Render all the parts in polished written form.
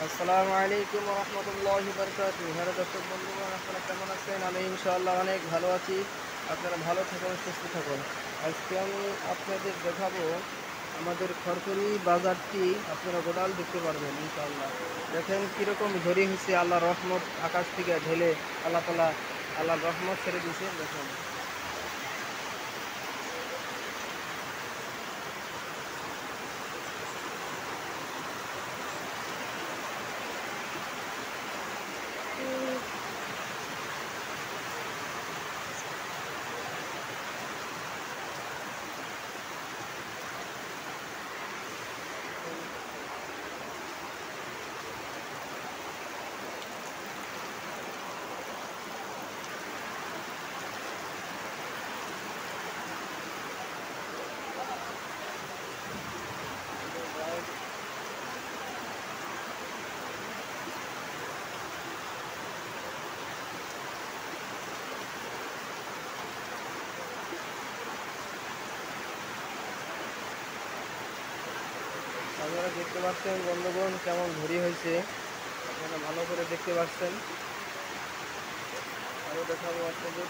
আসসালামু আলাইকুম ওয়া রাহমাতুল্লাহি ওয়া বারাকাতুহু। হ্যালো দর্শক বন্ধুগণ, আপনারা কেমন আছেন? আমি ইনশাআল্লাহ অনেক ভালো আছি। আপনারা ভালো থাকুন, সুস্থ থাকুন। আজকে আমি আপনাদের দেখাবো আমাদের খড়খড়ি বাজারটি। আপনারা গোডাল দেখতে পারবেন ইনশাআল্লাহ। দেখেন কিরকম ঝড়ি হয়েছে, আল্লাহর রহমত আকাশ থেকে ঢেলে আল্লাহ তাআলা আল্লাহর রহমত ছেড়ে দিয়েছে। দেখেন আপনারা দেখতে পাচ্ছেন বন্ধুগণ কেমন ঝড়ি হয়েছে, আপনারা ভালো করে দেখতে পাচ্ছেন। আরও দেখাবো আপনাদের।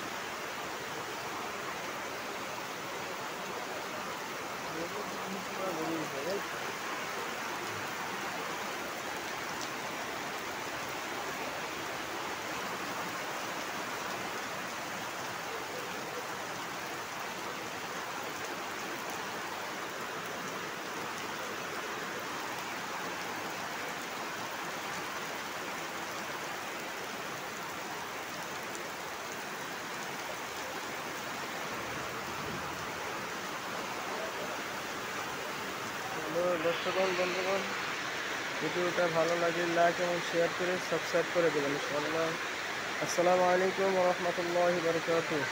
হ্যালো দর্শকগণ বন্ধুগণ, ভিডিওটা ভালো লাগলে লাইক এবং শেয়ার করে সাবস্ক্রাইব করে দেবেন ইনশাআল্লাহ। আসসালামু আলাইকুম ওয়া রাহমাতুল্লাহি ওয়া বারাকাতুহু।